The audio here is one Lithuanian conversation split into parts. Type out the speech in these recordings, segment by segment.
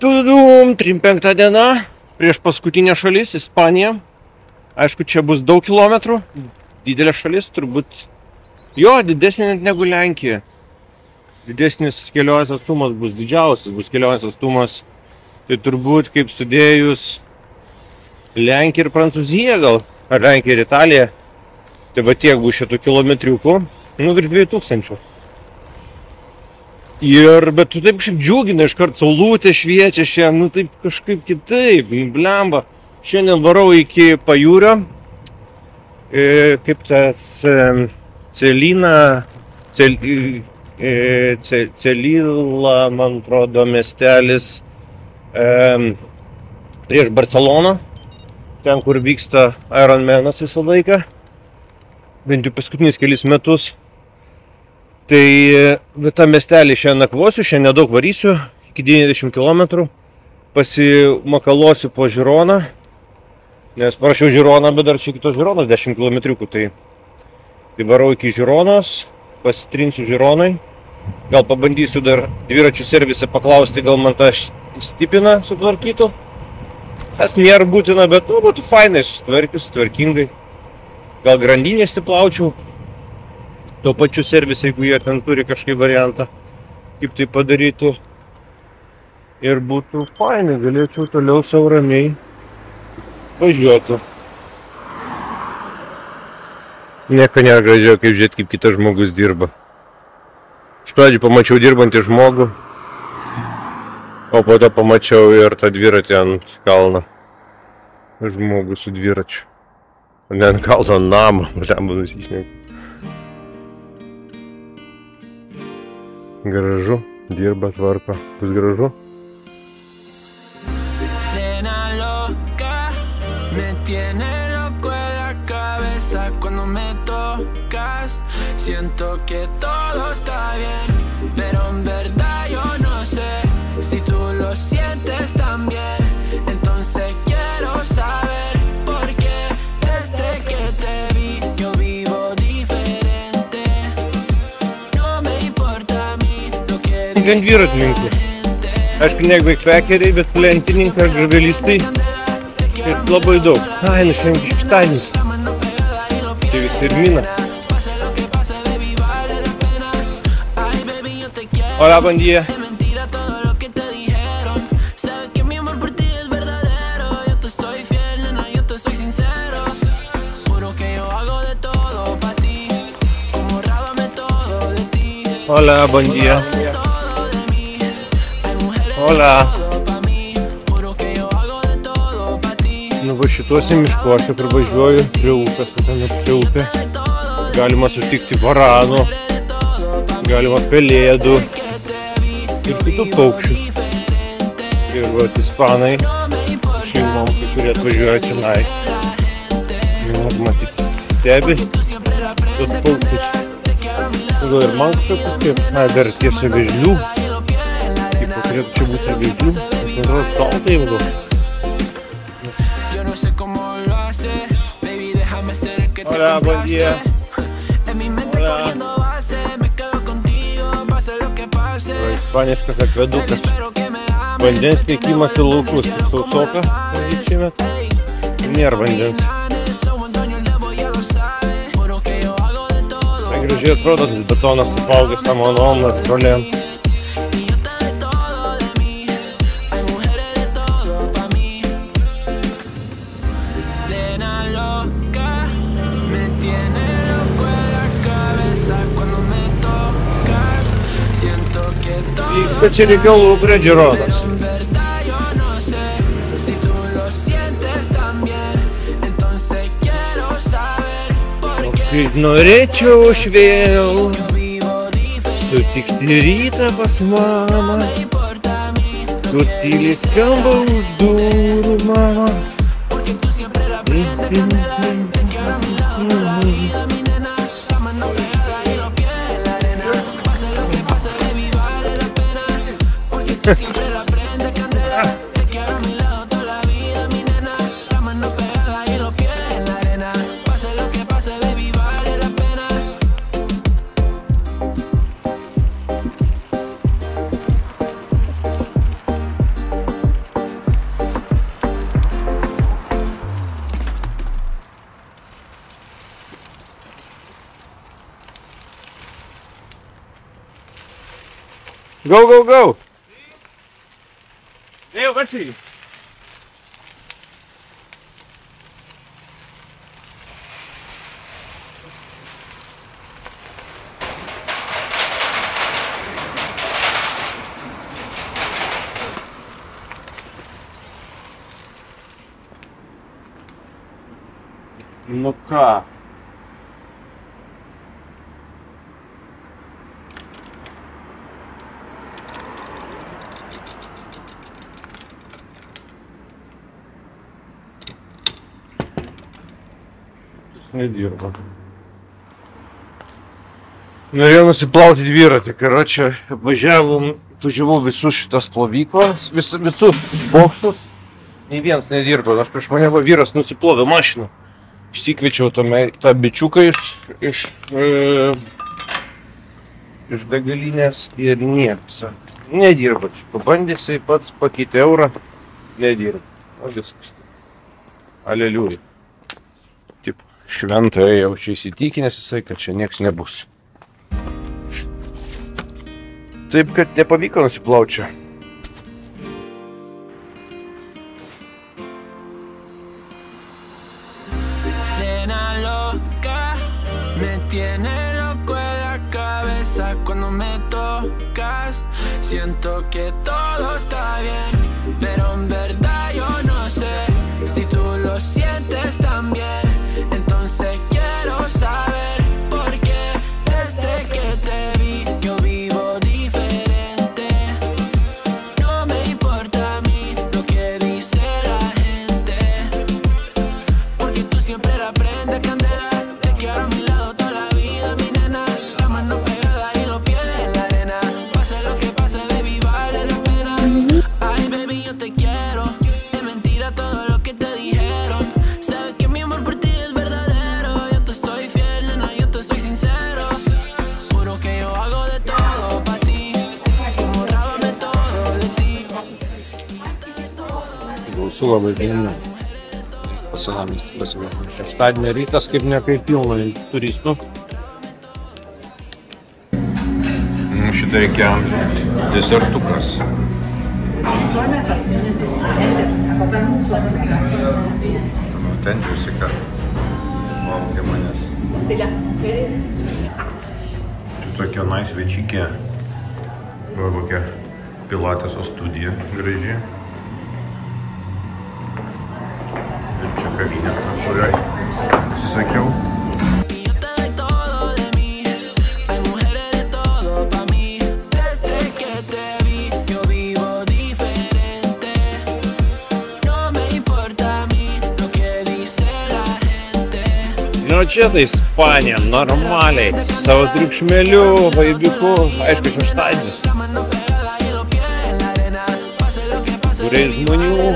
Tudum, 35 diena, prieš paskutinę šalis, Ispanija. Aišku, čia bus daug kilometrų, didelė šalis, turbūt, jo, didesnė negu Lenkija. Didesnis kelionės atstumas bus didžiausias, bus kelionės atstumas, tai turbūt kaip sudėjus Lenkija ir Prancūzija gal, ar Lenkija ir Italija, tai va tiek bus šitų kilometriukų, virš 2000. Bet tu taip kažkaip džiugina, iškart saulutė šviečia šiandien, taip kažkaip kitaip, blemba. Šiandien varau iki pajūrio, kaip tas Celila, man atrodo, miestelis prieš Barceloną, ten, kur vyksta Ironmanas visą laiką, bent jau paskutinius kelis metus. Tai tą miestelį šiandien nakvosiu, šiandien nedaug varysiu, iki 90 km, pasimakalosiu po Žironą, nes parašiau Žironą, bet dar čia kitos Žironos 10 km, tai varau iki Žironos, pasitrinsiu Žironai, gal pabandysiu dar dviračių servise paklausti, gal man tą stipiną sutvarkytų, tas nėra būtina, bet būtų fainai susitvarkius, tvarkingai, gal grandinę išsiplaučiau. Tuo pačiu servise, jeigu jie ten turi kažkaip variantą, kaip tai padaryti. Ir būtų fainai, galėčiau toliau savo ramiai važiuoti. Nieko nėra gražiau, kaip žiūrėti, kaip kitas žmogus dirba. Iš pradžių pamačiau dirbantį žmogų, o po to pamačiau ir tą dviratį ant kalno. Žmogų su dviračiu. Ne ant kalno, ant namo, ten buvo nusišnekti. Gražu, dirba, tvarko, bus gražu. Nena loca, me tiene loco en la cabeza cuando me tocas. Siento que todo está bien, pero en verdad yo no sé si tú lo sientes también. Entonces quiero saber por qué desde que te vi yo vivo diferente. No me importa. Vien dviratininkų. Aišku, ne backpackeriai, bet plentininkai ir gravelistai. Ir labai daug. Nu šiandien šeštadienis. Čia visi ir mina. Hola, buen día. Hola, buen día. Hola. Va šituose miškuose, kur važiuoju prie upės, ten prie upė, galima sutikti varanų, galima pelėdų ir kitų paukščių. Ir ispanai šeimom, kai kurie atvažiuoja čionai. Ir matyti, stebi tos paukščius. Gal ir man kažkokius, kaip dar tiesa vėžlių. Kaip turėtų čia būti vėžlių. Aš nežinau, tol tai jau. Hola, buen día. Hola. Ispaniškas akvedukas. Vandens tiekimas į laukus. Sausoka šiemet. Nėra vandens. Gražiai atrodo, tas betonas apaugęs samanom, natūraliam. Vyksta čia reikalų prie Žironos. Kaip norėčiau aš vėl sutikti rytą pas mamą, kur tyliai skamba už durų mama. Go, go, go! Hey, let's see. Ну ка. Не дірба. Norėjau nusiplauti dviratį, karočią, važiavau visus šitas plovyklas, visus boksus, nei vienas nedirbo, aš prieš mane vyras nusiplovė mašiną. Išsikviečiau tą bičiuką iš degalinės ir nieks. Nedirba. Pabandėsi pats pakeitė eurą, nedirba. O viskas. Aleliuja. Taip, šventai jau čia įsitikinęs jisai, kad čia nieks nebus. Taip, kad nepavyko nusiplauti čia. Me tiene loco en la cabeza cuando me tocas. Siento que todo está bien, pero en verdad yo no sé si tú lo sientes también. Entonces quiero saber por qué desde que te vi yo vivo diferente. No me importa a mí lo que dice la gente, porque tú siempre la prendes candela. Te quiero a mi lado toda la vida, mi nena. La mano pegada y los pies en la arena. Pase lo que pase, baby, vale la pena. Ay, baby, yo te quiero. Es mentira todo lo que te dijeron. Sabes que mi amor por ti es verdadero. Yo te soy fiel, nena, yo te soy sincero. Juro que yo hago de todo pa' ti. Como rábame todo de ti. Gausu labai diena. Pasenamiestį pasivažinau. Šeštadienio rytas kaip nekai pilna turistų. Šitą reikia desertukas. Ten Jessica laukia manęs. Čia tokia svečiikė. Va kokia pilateso studija graži. Ir čia kavinė, kurioj pasisakiau. Nu čia tai Ispanija, normaliai, su savo triukšmeliu, vaibiku, aišku, šeštadienis. Būriai žmonių.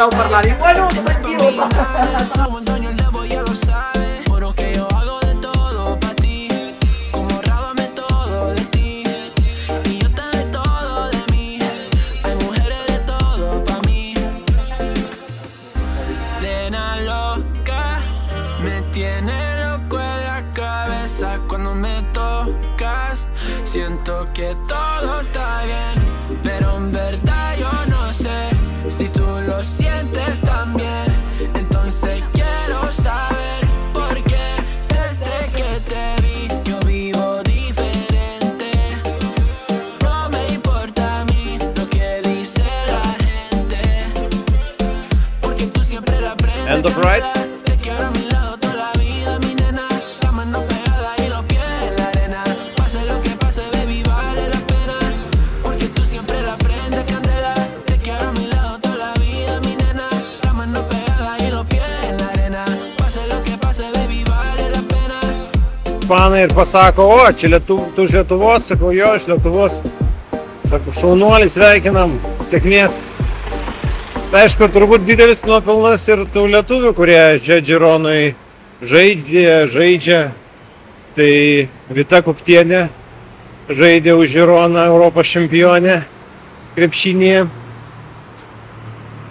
Stavo parlando di quello, Siento que todo está bien, pero en verdad yo no sé si tú lo sientes también. Entonces quiero saber por qué desde que te vi yo vivo diferente. No me importa a mí lo que dice la gente, porque tú siempre la aprendes. End of right. Te quiero a mi lado toda la vida, mi nena. La mano pegada y los pies en la arena. Pase lo que pase, baby, vale la pena, porque tú siempre la aprendes candela. Te quiero a mi lado toda la vida, mi nena. La mano pegada y los pies en la arena. Pase lo que pase, baby, vale la pena. Panai ir pasako, o, čia tu iš Lietuvos, sakau, jo, iš Lietuvos. Sakau, šaunuolis, sveikinam, sėkmės. Tai aišku, turbūt didelis nuopelnas ir tų lietuvių, kurie čia Džironui žaidžia. Tai Vita Kuktienė žaidė už Žironą Europos čempionę krepšinėje.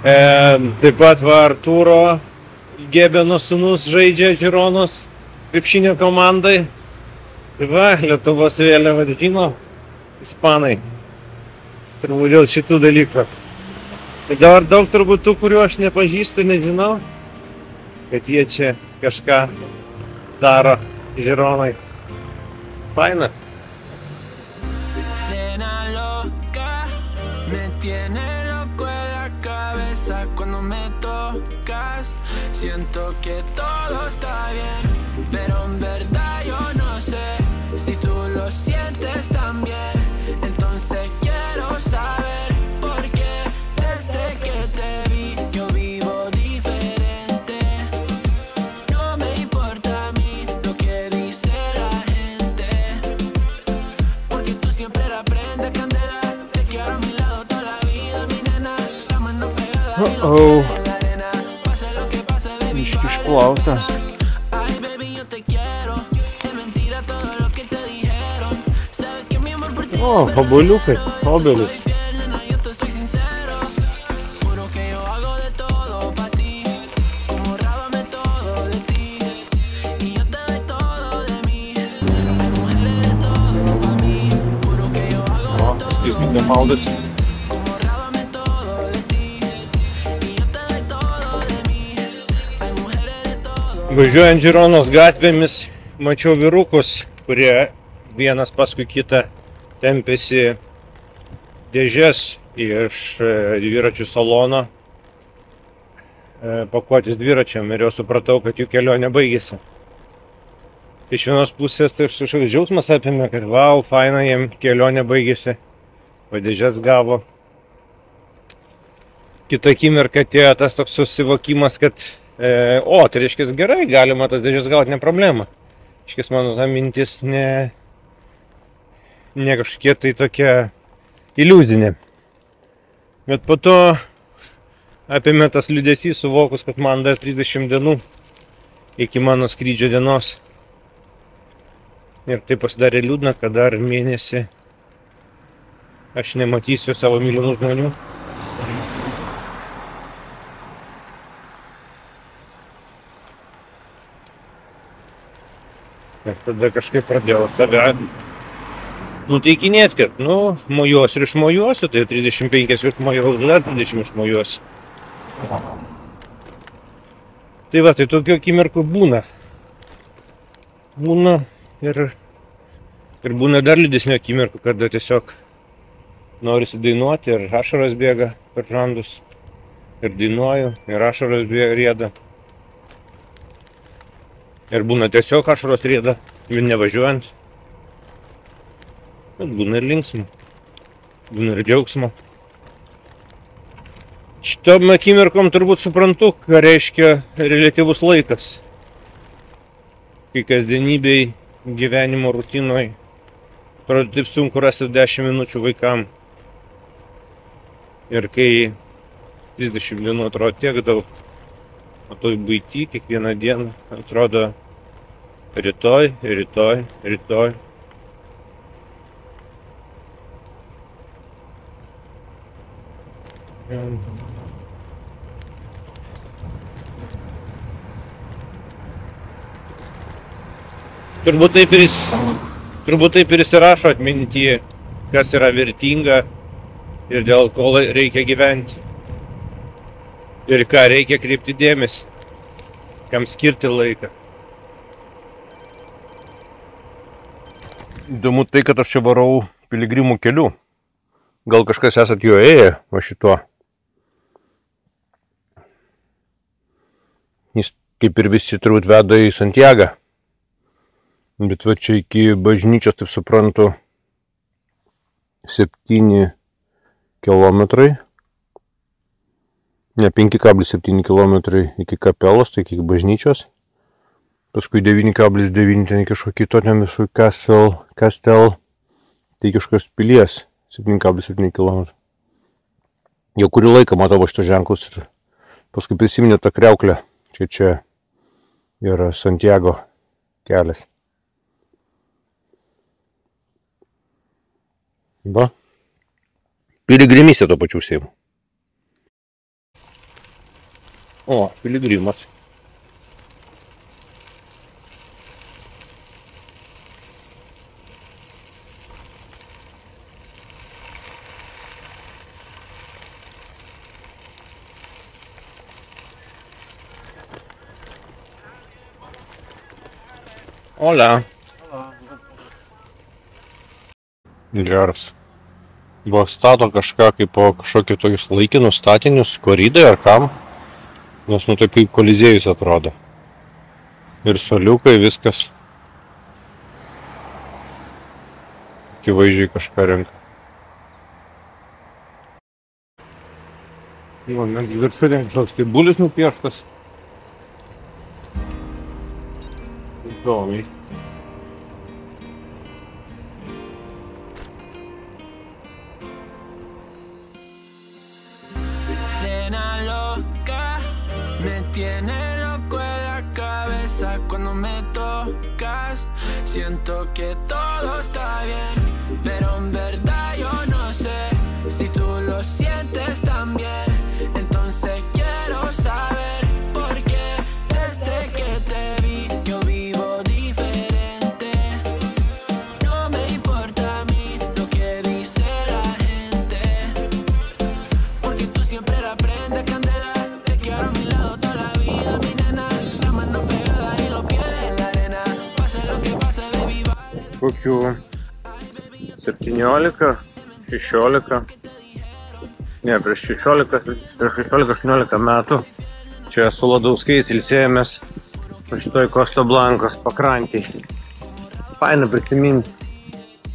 Taip pat va Artūro Gebeno sūnus žaidžia Žironos krepšinio komandai. Tai va, Lietuvos vėliavą žino ispanai. Turbūt dėl šitų dalykų. Tai dabar daug turbūt tų, kuriuo aš nepažįstu, nežinau, kad jie čia kažką daro Žironai. Faina. Nena loca, me tiene loco en la cabeza cuando me tocas. Siento que todo está bien, pero en verdad yo no sé si tú lo sientes también. Entonces quiero saber por qué desde que te vi yo vivo diferente. No me importa a mí lo que dice la gente, porque tú siempre la prendes candela. Te quiero a mi lado toda la vida, mi nena. La mano pegada y los pies en la arena. Pase lo que pase, baby, Išplauta. ay, baby, yo te quiero. Es mentira todo lo que te dijeron. Sabes que mi amor por ti O, obuoliukai, obelis. soy fiel, nena, yo te soy sincero. Juro que yo hago de todo pa' ti. Como rábame todo de ti. Y yo te doy todo de mí. Hay mujeres de todo pa' mí. Juro que yo hago de todo. Como rábame todo de ti. Y yo te doy todo de mí. Hay mujeres de todo. Važiuojant Žironos gatvėmis, mačiau vyrukus, kurie vienas paskui kitą tempėsi dėžes iš dviračių salono pakuotis dviračiam ir jau supratau, kad jų kelionė baigėsi. Iš vienos pusės tai kažkoks džiaugsmas apėmė, kad vau, faina, jiem kelionė baigėsi, o dėžes gavo. Kita akimirka atėjo tas toks susivokimas, kad tai reiškia gerai, galima tas dėžes gauti, ne problema. Reiškia, mano ta mintis ne kažkokie tai tokia iliuzinė. Bet po to apėmė tas liūdesys, suvokus, kad man dar 30 dienų iki mano skrydžio dienos. Ir tai pasidarė liūdna, kad dar mėnesį aš nematysiu savo mylimų žmonių. Ir tada kažkaip pradėjau save nuteikinėti, kad, mojuosiu ir išmojuosiu, tai 35 išmojuosiu, dar 20 išmojuosiu. Tai va, tai tokių akimirkų būna. Būna ir būna dar liūdesnių akimirkų, kada tiesiog norisi dainuoti ir ašaros bėga per žandus. Ir dainuoju, ir ašaros rieda. Ir būna tiesiog ašaros rieda, nevažiuojant. Bet būna ir linksmo, būna ir džiaugsmo. Šitom akimirkom turbūt suprantu, ką reiškia reliatyvus laikas. Kai kasdienybėj, gyvenimo rutinoj, atrodo taip sunku rasti 10 minučių vaikam. Ir kai 30 dienų atrodo tiek daug, o toj buity kiekvieną dieną atrodo rytoj. Turbūt taip ir įsirašo atmintyje, kas yra vertinga ir dėl ko reikia gyventi. Ir ką reikia kreipti dėmesį, kam skirti laiką. Įdomu tai, kad aš čia varau piligrimų keliu. Gal kažkas esat juo ėję, va šituo. Jis kaip ir visi turbūt veda į Santiagą. Bet va čia iki bažnyčios, taip suprantu, 7 kilometrai. Ne, 5,7 kilometrai iki kapelos, tai iki bažnyčios. Paskui 9,9 ten kažko kito, ten visų Kastel, tai kažkokios pilies, 7,7 km. Jau kurį laiką matau šito ženklus ir paskui prisiminė tą kriauklę. Čia yra Santiago kelias. Va. Piligrimystė to pačiu užsiimu. O, piligrimas. Hola. Geras. Va, stato kažką kaip po kažkokį tokius laikinus statinius, koridai ar kam. Nes nu taip kaip koliziejus atrodo. Ir soliukai, viskas. Akivaizdžiai kažką renka. Jo, netgi viršutė kažkoks tai bulis nupieštas. Įdomiai. Me tiene loco en la cabeza cuando me tocas. Siento que todo está bien, pero en verdad yo no sé si tú lo sientes también. Entonces quiero saber por qué desde que te vi yo vivo diferente. No me importa a mí lo que dice la gente, porque tú siempre la prendes candela. Te quiero a mi lado toda la vida, mi nena. La mano pegada y los pies en la arena. Pase lo que pase, baby, vale. Kokių 17, 16, ne, prieš 16-18 metų čia su Ladauskais ilsėjomės šitoj Kosto Blankos pakrantėj. Faina prisiminti.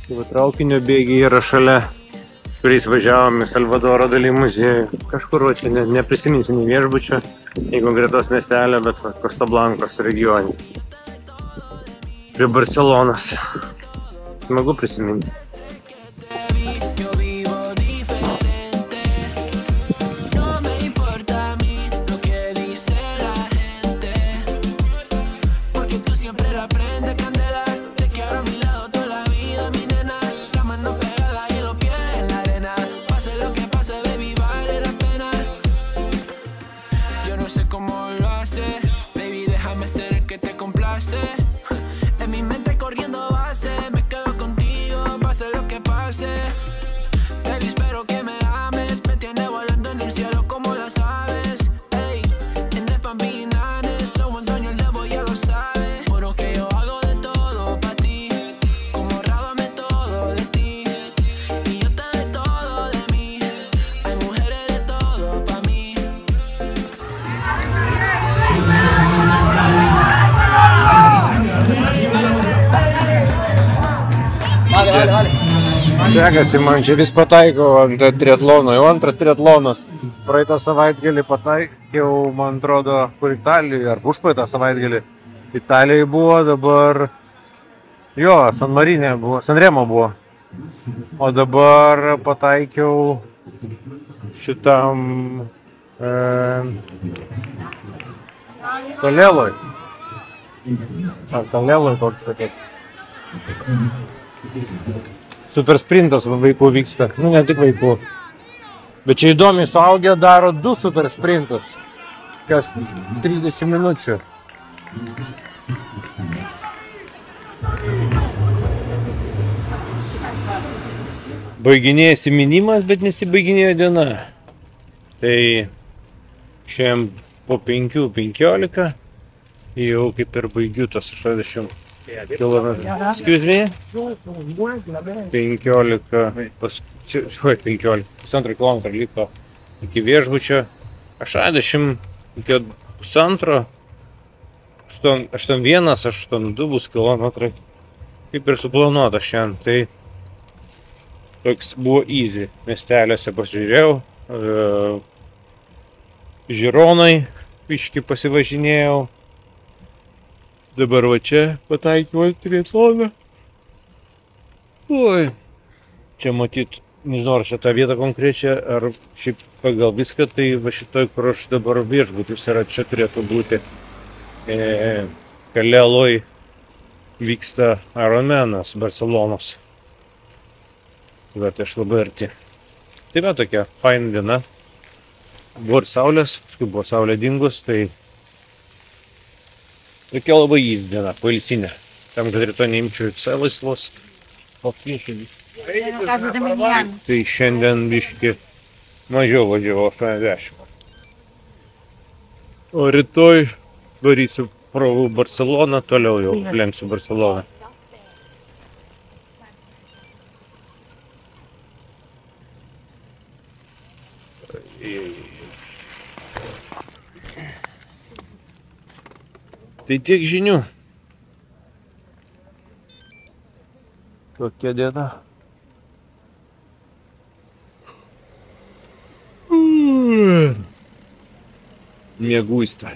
Traukinio bėgiai yra šalia, kuriais važiavome Salvadoro daly muziejų. Kažkur čia neprisiminsiu nei viešbučio, nei konkretos miestelio, bet Kosto Blankos regione. Prie Barcelonos. Smagu prisiminti. En mi mente corriendo base, me quedo contigo, pase lo que pase. Baby, espero que me ames, me tiene volando en el cielo como las aves. Ey, en el Pambinanes, todo un sueño el debo ya lo sabe. Juro que yo hago de todo pa' ti, como rábame todo de ti. Y yo te doy todo de mí, hay mujeres de todo pa' mí. Vale. Sekasi, man čia vis pataikau ant triatlono, jau antras triatlonas. Praeitą savaitgalį pataikiau, man atrodo, kur Italijoje, ar užpraeitą savaitgalį Italijoje buvo, dabar jo, San Marine buvo, San Remo buvo. O dabar pataikiau šitam Saleloj. Ar Saleloj toks sakės. Super sprintas vaikų vyksta, nu ne tik vaikų. Bet čia įdomiai suaugę daro 2 super sprintus, kas 30 minučių. Baiginėjasi minimas, bet nesibaiginėjo diena. Tai šiandien po 5:15 jau kaip ir baigiu tas 60 km. Excuse me? 15, pusantro kilometro liko iki viešbučio. 60 iki pusantro, 81-82 bus kilometrai. Kaip ir suplanuota šiandien. Tai toks buvo easy. Miesteliuose pasižiūrėjau. Žironai biškį pasivažinėjau. Dabar va čia pataikiau triatloną. Oi. Čia matyt, nežinau ar šitą vietą konkrečią, ar šiaip pagal viską, tai va šitoj, kur aš dabar viešbutis yra, čia turėtų būti. Kaleloj vyksta Ironmanas Barcelonos. Bet aš labai arti. Tai va tokia faina diena. Buvo ir saulės, paskui buvo saulė dingus, tai tokia labai jis diena, pailsinė. Tam, kad rytoj neimčiau visai laisvos. Tai šiandien biški mažiau važiavau 80. O rytoj varysiu pro Barceloną, toliau jau lenksiu Barceloną. Tai tiek žinių. Tokia diena. Mieguista.